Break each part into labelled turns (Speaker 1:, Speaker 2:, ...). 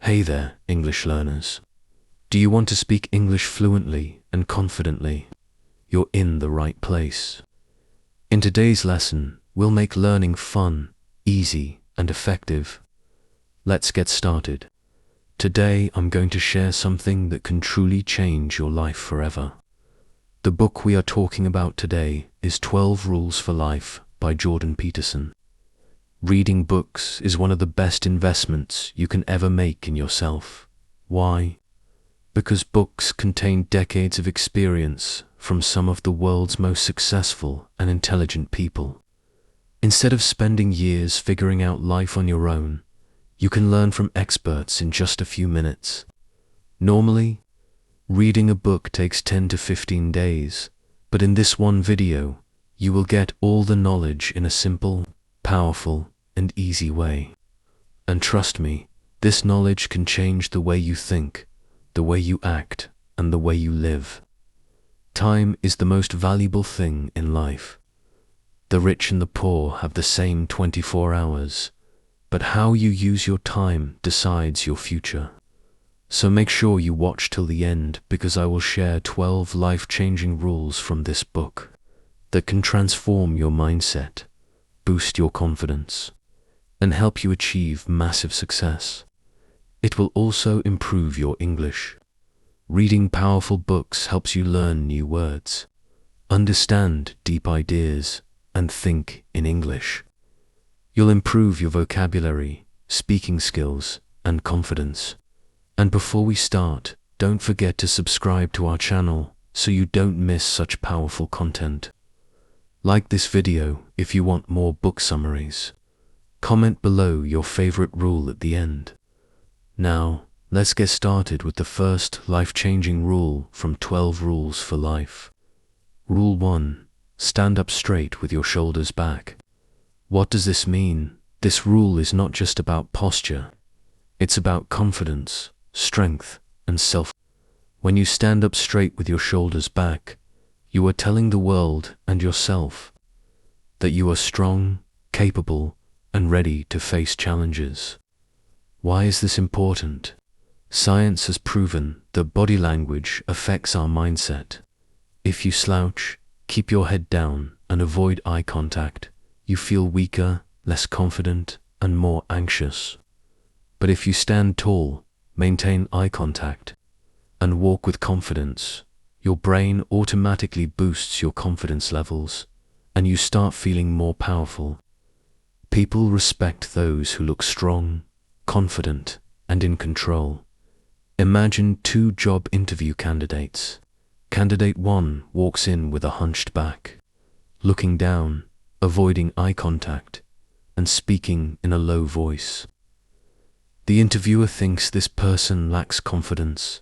Speaker 1: Hey there, English learners. Do you want to speak English fluently and confidently? You're in the right place. In today's lesson, we'll make learning fun, easy, and effective. Let's get started. Today, I'm going to share something that can truly change your life forever. The book we are talking about today is 12 Rules for Life by Jordan Peterson. Reading books is one of the best investments you can ever make in yourself. Why? Because books contain decades of experience from some of the world's most successful and intelligent people. Instead of spending years figuring out life on your own, you can learn from experts in just a few minutes. Normally, reading a book takes 10 to 15 days, but in this one video, you will get all the knowledge in a simple, powerful, and easy way. And trust me, this knowledge can change the way you think, the way you act, and the way you live. Time is the most valuable thing in life. The rich and the poor have the same 24 hours, but how you use your time decides your future. So make sure you watch till the end, because I will share 12 life-changing rules from this book that can transform your mindset, boost your confidence, and help you achieve massive success. It will also improve your English. Reading powerful books helps you learn new words, understand deep ideas, and think in English. You'll improve your vocabulary, speaking skills, and confidence. And before we start, don't forget to subscribe to our channel so you don't miss such powerful content. Like this video if you want more book summaries. Comment below your favorite rule at the end. Now, let's get started with the first life-changing rule from 12 Rules for Life. Rule 1. Stand up straight with your shoulders back. What does this mean? This rule is not just about posture. It's about confidence, strength, and self. When you stand up straight with your shoulders back, you are telling the world and yourself that you are strong, capable, and ready to face challenges. Why is this important? Science has proven that body language affects our mindset. If you slouch, keep your head down, and avoid eye contact, you feel weaker, less confident, and more anxious. But if you stand tall, maintain eye contact, and walk with confidence, your brain automatically boosts your confidence levels, and you start feeling more powerful. People respect those who look strong, confident, and in control. Imagine 2 job interview candidates. Candidate 1 walks in with a hunched back, looking down, avoiding eye contact, and speaking in a low voice. The interviewer thinks this person lacks confidence.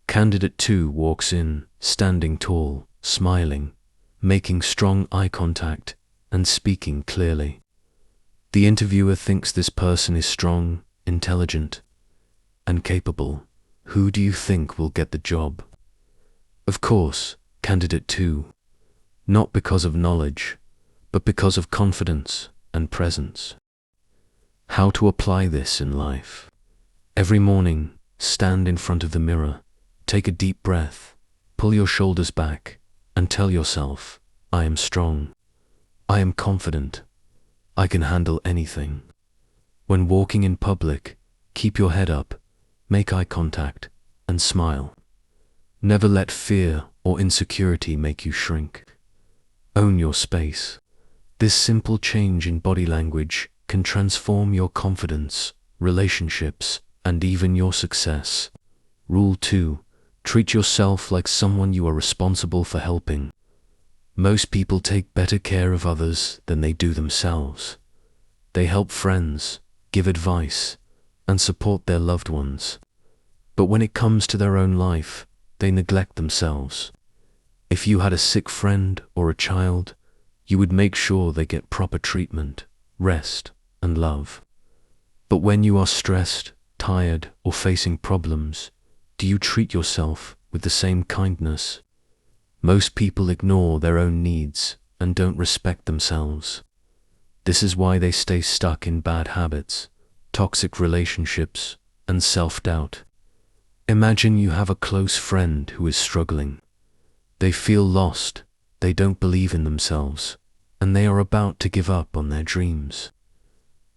Speaker 1: Candidate 2 walks in, standing tall, smiling, making strong eye contact, and speaking clearly. The interviewer thinks this person is strong, intelligent, and capable. Who do you think will get the job? Of course, Candidate 2. Not because of knowledge, but because of confidence and presence. How to apply this in life? Every morning, stand in front of the mirror, take a deep breath, pull your shoulders back, and tell yourself, I am strong. I am confident. I can handle anything. When walking in public, keep your head up, make eye contact, and smile. Never let fear or insecurity make you shrink. Own your space. This simple change in body language can transform your confidence, relationships, and even your success. Rule 2. Treat yourself like someone you are responsible for helping. Most people take better care of others than they do themselves. They help friends, give advice, and support their loved ones. But when it comes to their own life, they neglect themselves. If you had a sick friend or a child, you would make sure they get proper treatment, rest, and love. But when you are stressed, tired, or facing problems, do you treat yourself with the same kindness? Most people ignore their own needs and don't respect themselves. This is why they stay stuck in bad habits, toxic relationships, and self-doubt. Imagine you have a close friend who is struggling. They feel lost, they don't believe in themselves, and they are about to give up on their dreams.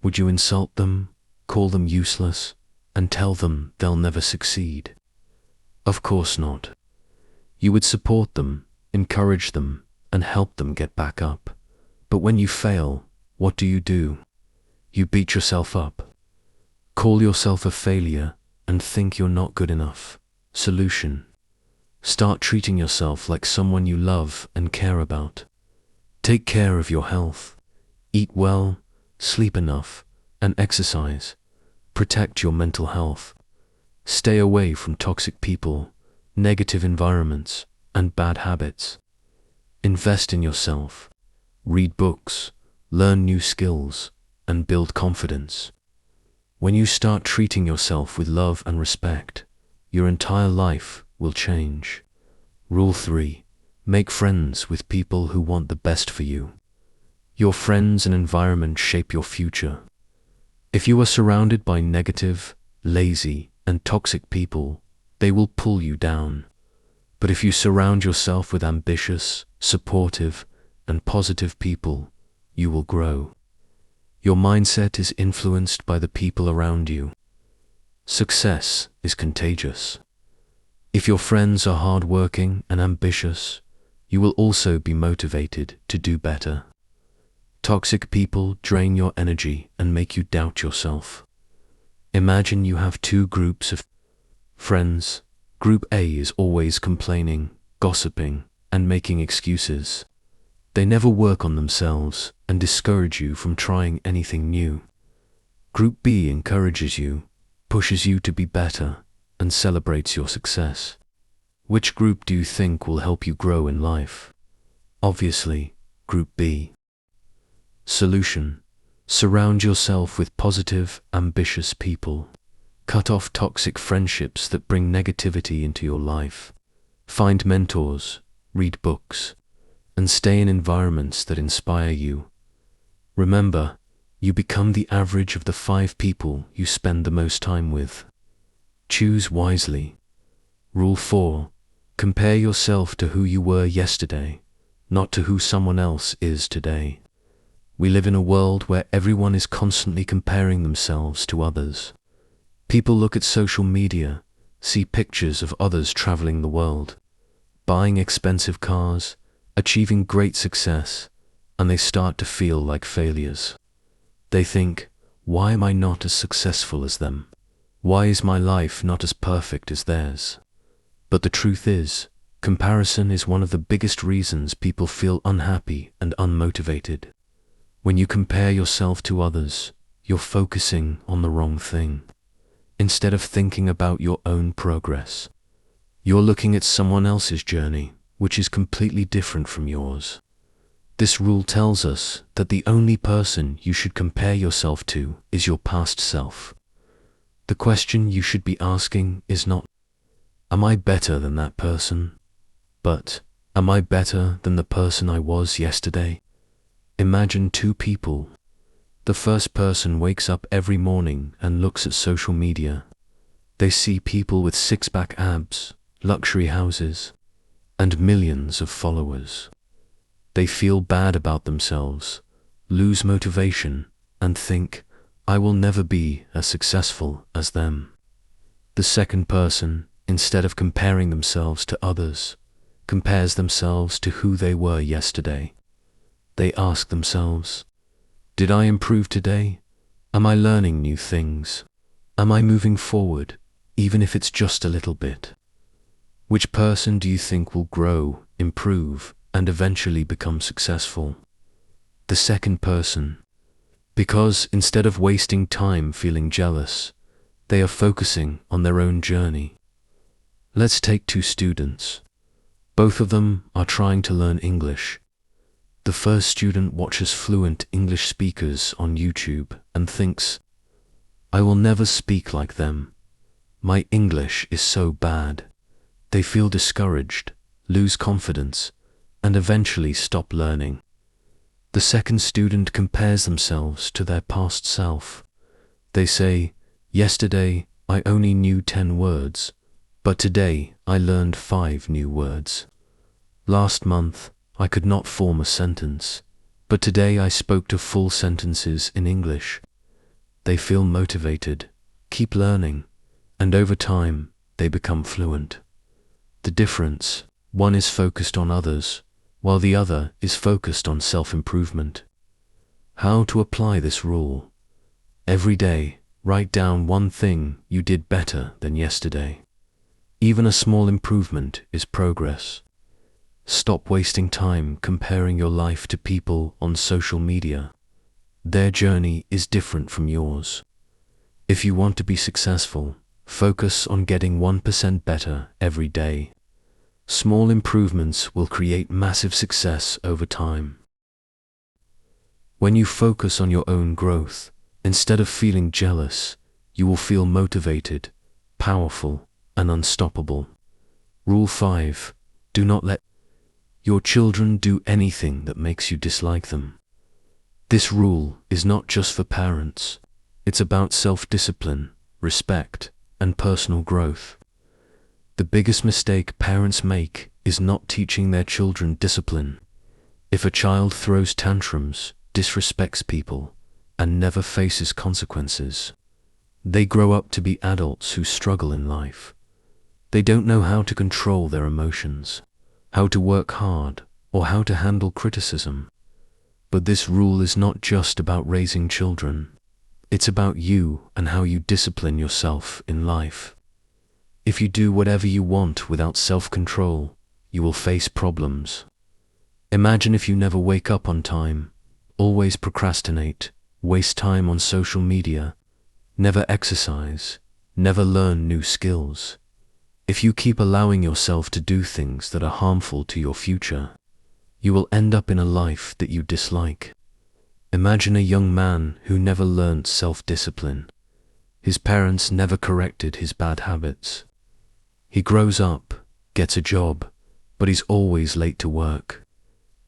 Speaker 1: Would you insult them, call them useless, and tell them they'll never succeed? Of course not. You would support them, encourage them, and help them get back up. But when you fail, what do? You beat yourself up. Call yourself a failure and think you're not good enough. Solution: start treating yourself like someone you love and care about. Take care of your health. Eat well, sleep enough, and exercise. Protect your mental health. Stay away from toxic people, negative environments, and bad habits. Invest in yourself. Read books, learn new skills, and build confidence. When you start treating yourself with love and respect, your entire life will change. Rule 3. Make friends with people who want the best for you. Your friends and environment shape your future. If you are surrounded by negative, lazy, and toxic people, they will pull you down. But if you surround yourself with ambitious, supportive, and positive people, you will grow. Your mindset is influenced by the people around you. Success is contagious. If your friends are hardworking and ambitious, you will also be motivated to do better. Toxic people drain your energy and make you doubt yourself. Imagine you have two groups of friends. Group A is always complaining, gossiping, and making excuses. They never work on themselves and discourage you from trying anything new. Group B encourages you, pushes you to be better, and celebrates your success. Which group do you think will help you grow in life? Obviously, Group B. Solution: surround yourself with positive, ambitious people. Cut off toxic friendships that bring negativity into your life. Find mentors, read books, and stay in environments that inspire you. Remember, you become the average of the 5 people you spend the most time with. Choose wisely. Rule 4. Compare yourself to who you were yesterday, not to who someone else is today. We live in a world where everyone is constantly comparing themselves to others. People look at social media, see pictures of others traveling the world, buying expensive cars, achieving great success, and they start to feel like failures. They think, why am I not as successful as them? Why is my life not as perfect as theirs? But the truth is, comparison is one of the biggest reasons people feel unhappy and unmotivated. When you compare yourself to others, you're focusing on the wrong thing. Instead of thinking about your own progress, you're looking at someone else's journey, which is completely different from yours. This rule tells us that the only person you should compare yourself to is your past self. The question you should be asking is not, am I better than that person? But, am I better than the person I was yesterday? Imagine 2 people. The first person wakes up every morning and looks at social media. They see people with 6-pack abs, luxury houses, and millions of followers. They feel bad about themselves, lose motivation, and think, I will never be as successful as them. The second person, instead of comparing themselves to others, compares themselves to who they were yesterday. They ask themselves, did I improve today? Am I learning new things? Am I moving forward, even if it's just a little bit? Which person do you think will grow, improve, and eventually become successful? The second person. Because instead of wasting time feeling jealous, they are focusing on their own journey. Let's take 2 students. Both of them are trying to learn English. The first student watches fluent English speakers on YouTube and thinks, I will never speak like them. My English is so bad. They feel discouraged, lose confidence, and eventually stop learning. The second student compares themselves to their past self. They say, yesterday I only knew 10 words, but today I learned 5 new words. Last month, I could not form a sentence, but today I spoke to full sentences in English. They feel motivated, keep learning, and over time, they become fluent. The difference, one is focused on others, while the other is focused on self-improvement. How to apply this rule? Every day, write down one thing you did better than yesterday. Even a small improvement is progress. Stop wasting time comparing your life to people on social media. Their journey is different from yours. If you want to be successful, focus on getting 1% better every day. Small improvements will create massive success over time. When you focus on your own growth, instead of feeling jealous, you will feel motivated, powerful, and unstoppable. Rule 5. Do not let your children do anything that makes you dislike them. This rule is not just for parents. It's about self-discipline, respect, and personal growth. The biggest mistake parents make is not teaching their children discipline. If a child throws tantrums, disrespects people, and never faces consequences, they grow up to be adults who struggle in life. They don't know how to control their emotions, how to work hard, or how to handle criticism. But this rule is not just about raising children. It's about you and how you discipline yourself in life. If you do whatever you want without self-control, you will face problems. Imagine if you never wake up on time, always procrastinate, waste time on social media, never exercise, never learn new skills. If you keep allowing yourself to do things that are harmful to your future, you will end up in a life that you dislike. Imagine a young man who never learned self-discipline. His parents never corrected his bad habits. He grows up, gets a job, but he's always late to work.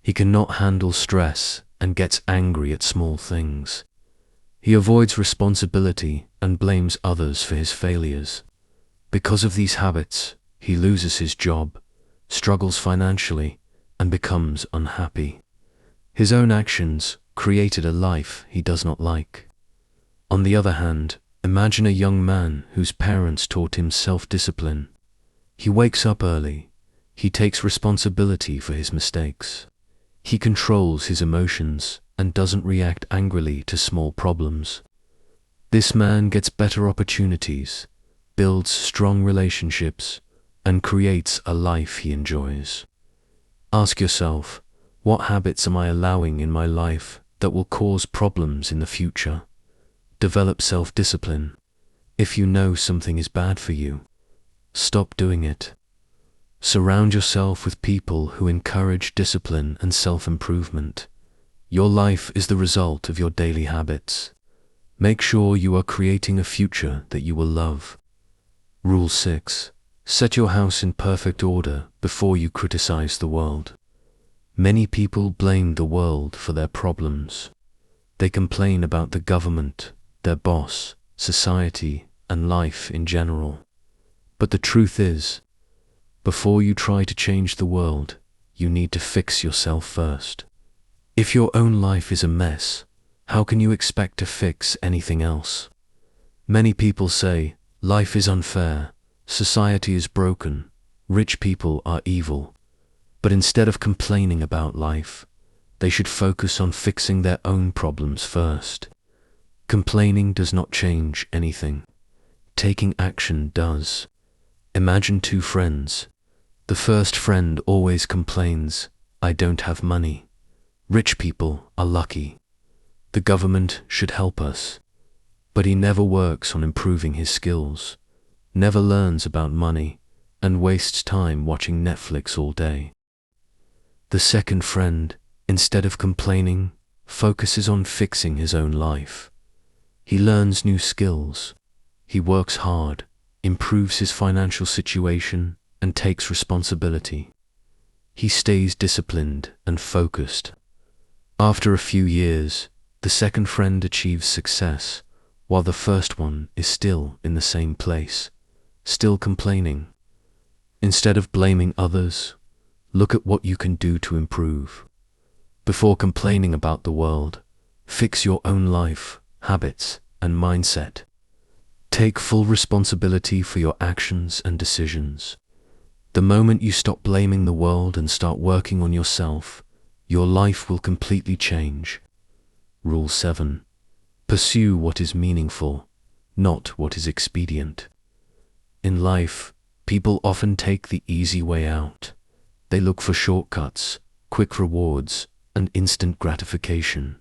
Speaker 1: He cannot handle stress and gets angry at small things. He avoids responsibility and blames others for his failures. Because of these habits, he loses his job, struggles financially, and becomes unhappy. His own actions created a life he does not like. On the other hand, imagine a young man whose parents taught him self-discipline. He wakes up early. He takes responsibility for his mistakes. He controls his emotions and doesn't react angrily to small problems. This man gets better opportunities, builds strong relationships, and creates a life he enjoys. Ask yourself, what habits am I allowing in my life that will cause problems in the future? Develop self-discipline. If you know something is bad for you, stop doing it. Surround yourself with people who encourage discipline and self-improvement. Your life is the result of your daily habits. Make sure you are creating a future that you will love. Rule 6. Set your house in perfect order before you criticize the world. Many people blame the world for their problems. They complain about the government, their boss, society, and life in general. But the truth is, before you try to change the world, you need to fix yourself first. If your own life is a mess, how can you expect to fix anything else? Many people say, life is unfair, society is broken, rich people are evil. But instead of complaining about life, they should focus on fixing their own problems first. Complaining does not change anything. Taking action does. Imagine 2 friends. The first friend always complains, I don't have money. Rich people are lucky. The government should help us. But he never works on improving his skills, never learns about money, and wastes time watching Netflix all day. The second friend, instead of complaining, focuses on fixing his own life. He learns new skills. He works hard, improves his financial situation, and takes responsibility. He stays disciplined and focused. After a few years, the second friend achieves success, while the first one is still in the same place, still complaining. Instead of blaming others, look at what you can do to improve. Before complaining about the world, fix your own life, habits, and mindset. Take full responsibility for your actions and decisions. The moment you stop blaming the world and start working on yourself, your life will completely change. Rule 7. Pursue what is meaningful, not what is expedient. In life, people often take the easy way out. They look for shortcuts, quick rewards, and instant gratification.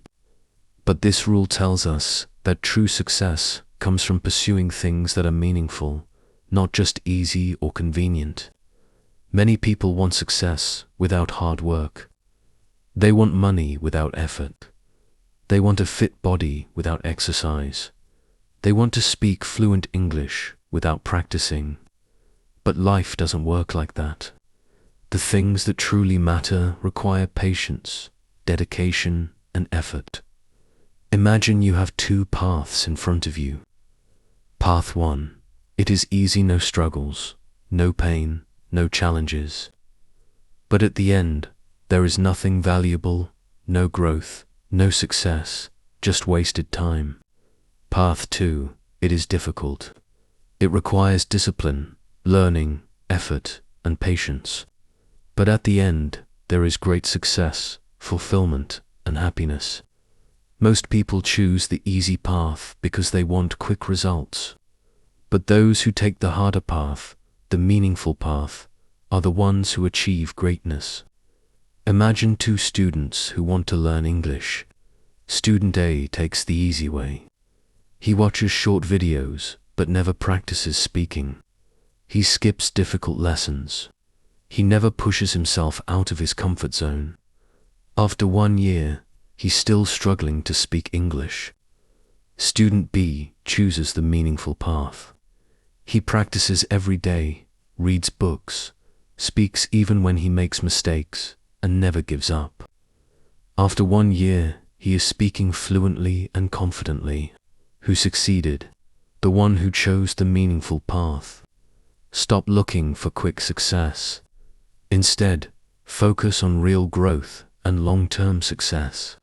Speaker 1: But this rule tells us that true success comes from pursuing things that are meaningful, not just easy or convenient. Many people want success without hard work. They want money without effort. They want a fit body without exercise. They want to speak fluent English without practicing. But life doesn't work like that. The things that truly matter require patience, dedication, and effort. Imagine you have two paths in front of you. Path 1. It is easy, no struggles, no pain, no challenges. But at the end, there is nothing valuable, no growth, no success, just wasted time. Path 2. It is difficult. It requires discipline, learning, effort, and patience. But at the end, there is great success, fulfillment, and happiness. Most people choose the easy path because they want quick results. But those who take the harder path, the meaningful path, are the ones who achieve greatness. Imagine two students who want to learn English. Student A takes the easy way. He watches short videos, but never practices speaking. He skips difficult lessons. He never pushes himself out of his comfort zone. After 1 year, he's still struggling to speak English. Student B chooses the meaningful path. He practices every day, reads books, speaks even when he makes mistakes, and never gives up. After 1 year, he is speaking fluently and confidently. Who succeeded? The one who chose the meaningful path. Stop looking for quick success. Instead, focus on real growth and long-term success.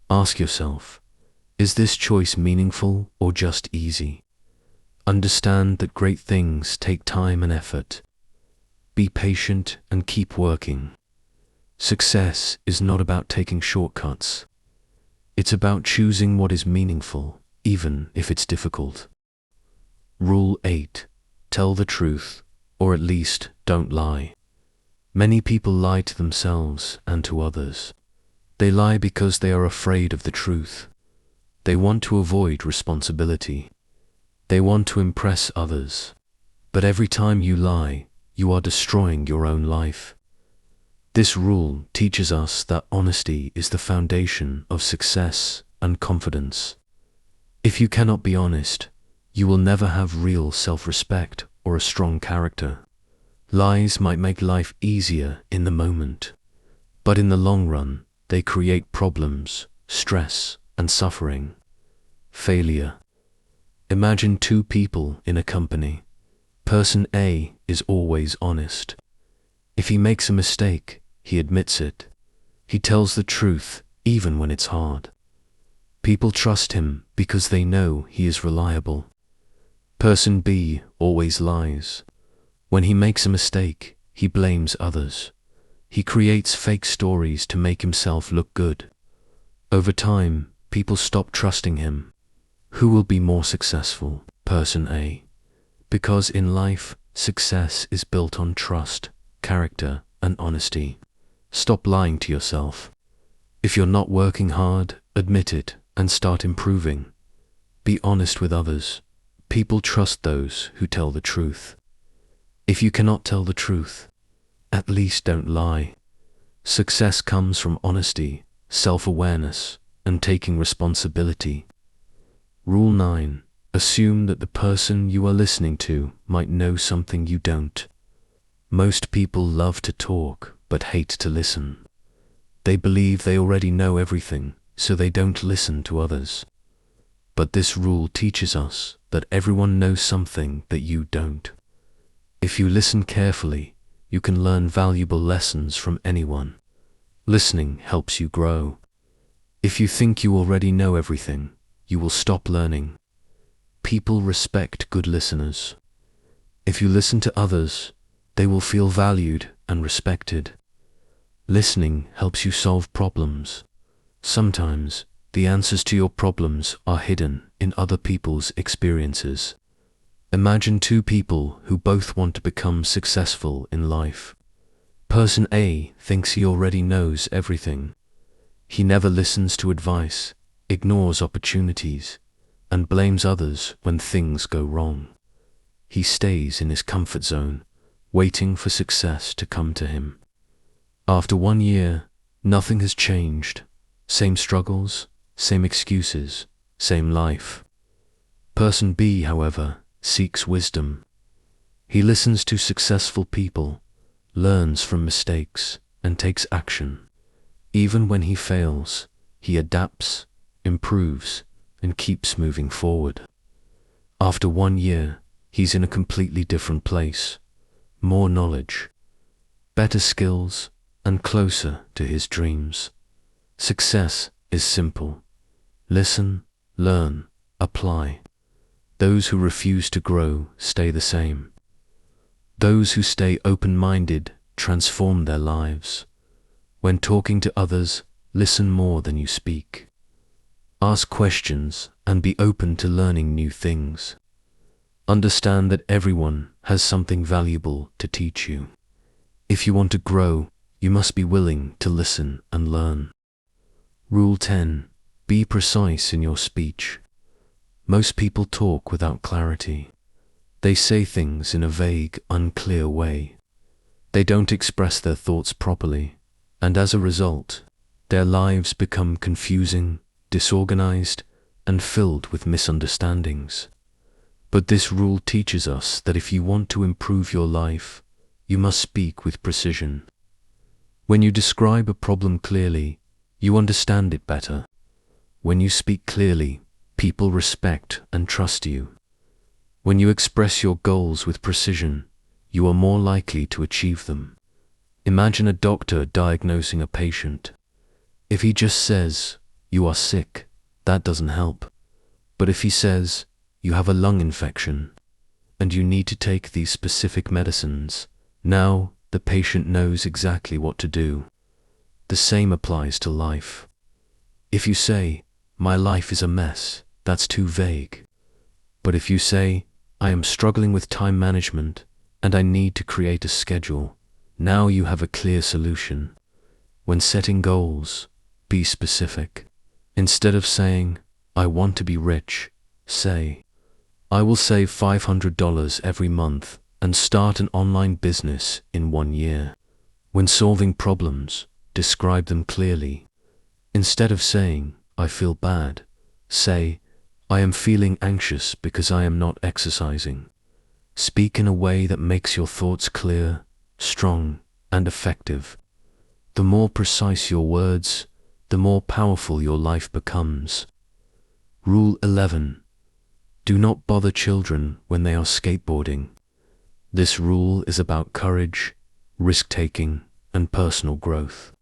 Speaker 1: Ask yourself, is this choice meaningful or just easy? Understand that great things take time and effort. Be patient and keep working. Success is not about taking shortcuts. It's about choosing what is meaningful, even if it's difficult. Rule 8. Tell the truth, or at least don't lie. Many people lie to themselves and to others. They lie because they are afraid of the truth. They want to avoid responsibility. They want to impress others. But every time you lie, you are destroying your own life. This rule teaches us that honesty is the foundation of success and confidence. If you cannot be honest, you will never have real self-respect or a strong character. Lies might make life easier in the moment, but in the long run, they create problems, stress, and suffering. Failure. Imagine two people in a company. Person A is always honest. If he makes a mistake, he admits it. He tells the truth even when it's hard. People trust him because they know he is reliable. Person B always lies. When he makes a mistake, he blames others. He creates fake stories to make himself look good. Over time, people stop trusting him. Who will be more successful? Person A. Because in life, success is built on trust, character, and honesty. Stop lying to yourself. If you're not working hard, admit it and start improving. Be honest with others. People trust those who tell the truth. If you cannot tell the truth, at least don't lie. Success comes from honesty, self-awareness, and taking responsibility. Rule 9. Assume that the person you are listening to might know something you don't. Most people love to talk, but hate to listen. They believe they already know everything, so they don't listen to others. But this rule teaches us that everyone knows something that you don't. If you listen carefully, you can learn valuable lessons from anyone. Listening helps you grow. If you think you already know everything, you will stop learning. People respect good listeners. If you listen to others, they will feel valued and respected. Listening helps you solve problems. Sometimes, the answers to your problems are hidden in other people's experiences. Imagine two people who both want to become successful in life. Person A thinks he already knows everything. He never listens to advice, ignores opportunities, and blames others when things go wrong. He stays in his comfort zone, waiting for success to come to him. After 1 year, nothing has changed. Same struggles, same excuses, same life. Person B, however, seeks wisdom. He listens to successful people, learns from mistakes, and takes action. Even when he fails, he adapts, improves, and keeps moving forward. After 1 year, he's in a completely different place. More knowledge, better skills, and closer to his dreams. Success is simple. Listen, learn, apply. Those who refuse to grow stay the same. Those who stay open-minded transform their lives. When talking to others, listen more than you speak. Ask questions and be open to learning new things. Understand that everyone has something valuable to teach you. If you want to grow, you must be willing to listen and learn. Rule 10. Be precise in your speech. Most people talk without clarity. They say things in a vague, unclear way. They don't express their thoughts properly, and as a result, their lives become confusing, disorganized, and filled with misunderstandings. But this rule teaches us that if you want to improve your life, you must speak with precision. When you describe a problem clearly, you understand it better. When you speak clearly, people respect and trust you. When you express your goals with precision, you are more likely to achieve them. Imagine a doctor diagnosing a patient. If he just says, "You are sick," that doesn't help. But if he says, "You have a lung infection, and you need to take these specific medicines," now the patient knows exactly what to do. The same applies to life. If you say, "My life is a mess," that's too vague. But if you say, "I am struggling with time management, and I need to create a schedule," now you have a clear solution. When setting goals, be specific. Instead of saying, "I want to be rich," say, "I will save $500 every month and start an online business in 1 year." When solving problems, describe them clearly. Instead of saying, "I feel bad," say, "I am feeling anxious because I am not exercising." Speak in a way that makes your thoughts clear, strong, and effective. The more precise your words, the more powerful your life becomes. Rule 11. Do not bother children when they are skateboarding. This rule is about courage, risk-taking, and personal growth.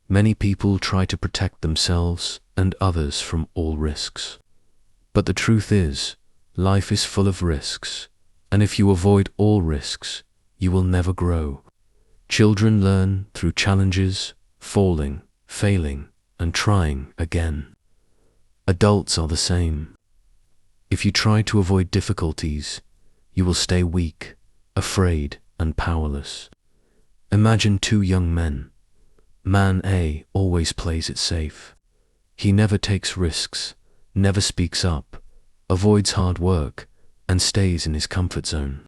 Speaker 1: Many people try to protect themselves and others from all risks. But the truth is, life is full of risks, and if you avoid all risks, you will never grow. Children learn through challenges, falling, failing, and trying again. Adults are the same. If you try to avoid difficulties, you will stay weak, afraid, and powerless. Imagine two young men. Man A always plays it safe. He never takes risks, never speaks up, avoids hard work, and stays in his comfort zone.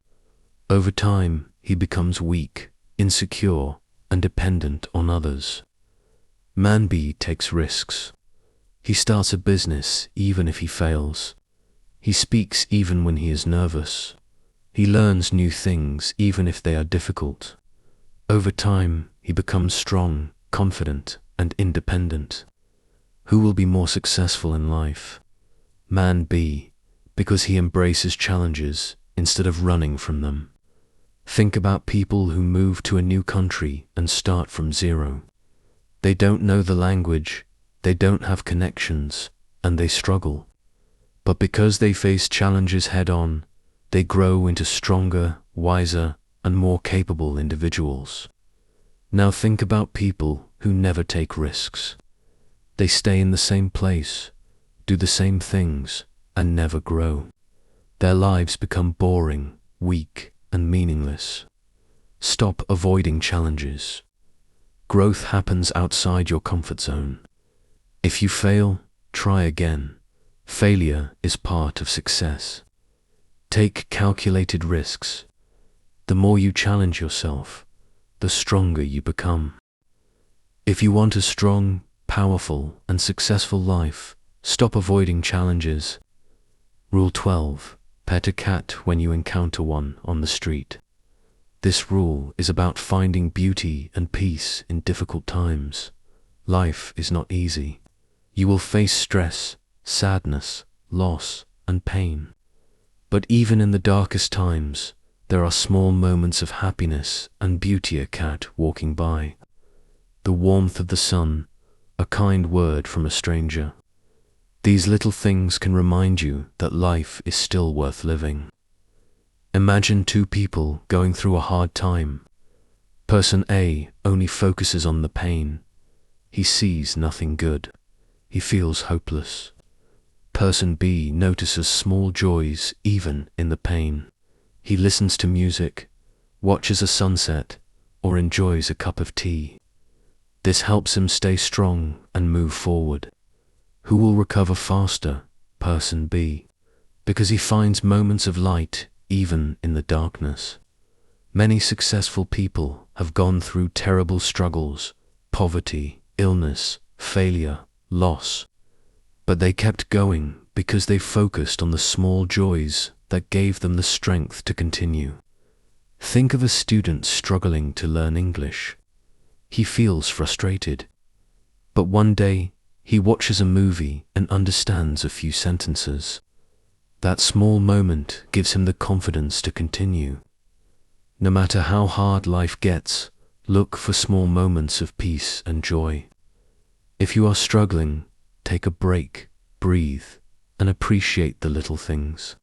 Speaker 1: Over time, he becomes weak, insecure, and dependent on others. Man B takes risks. He starts a business even if he fails. He speaks even when he is nervous. He learns new things even if they are difficult. Over time, he becomes strong, confident, and independent. Who will be more successful in life? man be, because he embraces challenges instead of running from them. Think about people who move to a new country and start from zero. They don't know the language, they don't have connections, and they struggle. But because they face challenges head-on, they grow into stronger, wiser, and more capable individuals. Now think about people who never take risks. They stay in the same place, do the same things, and never grow. Their lives become boring, weak, and meaningless. Stop avoiding challenges. Growth happens outside your comfort zone. If you fail, try again. Failure is part of success. Take calculated risks. The more you challenge yourself, the stronger you become. If you want a strong, powerful, and successful life, stop avoiding challenges. Rule 12. Pet a cat when you encounter one on the street. This rule is about finding beauty and peace in difficult times. Life is not easy. You will face stress, sadness, loss, and pain. But even in the darkest times, there are small moments of happiness and beauty. A cat walking by, the warmth of the sun, a kind word from a stranger. These little things can remind you that life is still worth living. Imagine two people going through a hard time. Person A only focuses on the pain. He sees nothing good. He feels hopeless. Person B notices small joys even in the pain. He listens to music, watches a sunset, or enjoys a cup of tea. This helps him stay strong and move forward. Who will recover faster? Person B, because he finds moments of light even in the darkness. Many successful people have gone through terrible struggles, poverty, illness, failure, loss. But they kept going because they focused on the small joys that gave them the strength to continue. Think of a student struggling to learn English. He feels frustrated. But one day, he watches a movie and understands a few sentences. That small moment gives him the confidence to continue. No matter how hard life gets, look for small moments of peace and joy. If you are struggling, take a break, breathe, and appreciate the little things.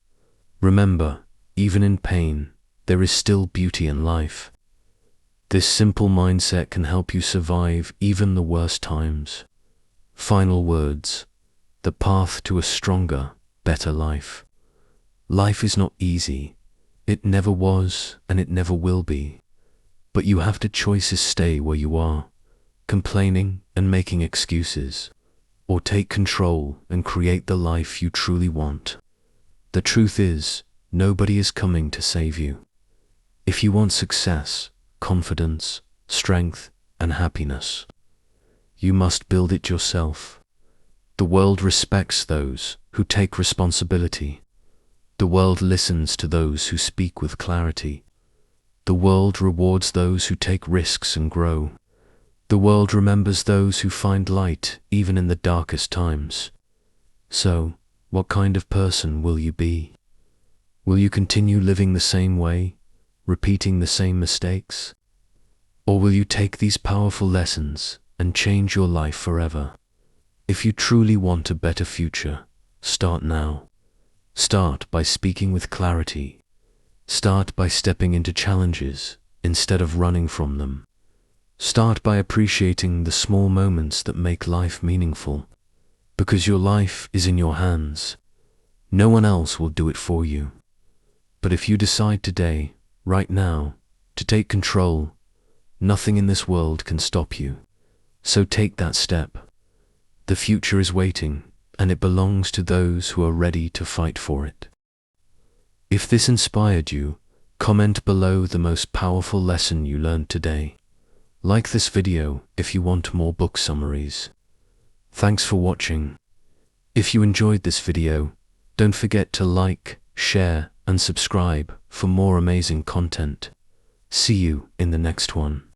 Speaker 1: Remember, even in pain, there is still beauty in life. This simple mindset can help you survive even the worst times. Final words: the path to a stronger, better life. Life is not easy. It never was, and it never will be. But you have to choices: stay where you are, complaining and making excuses, or take control and create the life you truly want. The truth is, nobody is coming to save you. If you want success, confidence, strength, and happiness, you must build it yourself. The world respects those who take responsibility. The world listens to those who speak with clarity. The world rewards those who take risks and grow. The world remembers those who find light even in the darkest times. So, what kind of person will you be? Will you continue living the same way, repeating the same mistakes? Or will you take these powerful lessons and change your life forever? If you truly want a better future, start now. Start by speaking with clarity. Start by stepping into challenges instead of running from them. Start by appreciating the small moments that make life meaningful. Because your life is in your hands. No one else will do it for you. But if you decide today, right now, to take control, nothing in this world can stop you. So take that step. The future is waiting, and it belongs to those who are ready to fight for it. If this inspired you, comment below the most powerful lesson you learned today. Like this video if you want more book summaries. Thanks for watching. If you enjoyed this video, don't forget to like, share, and subscribe for more amazing content. See you in the next one.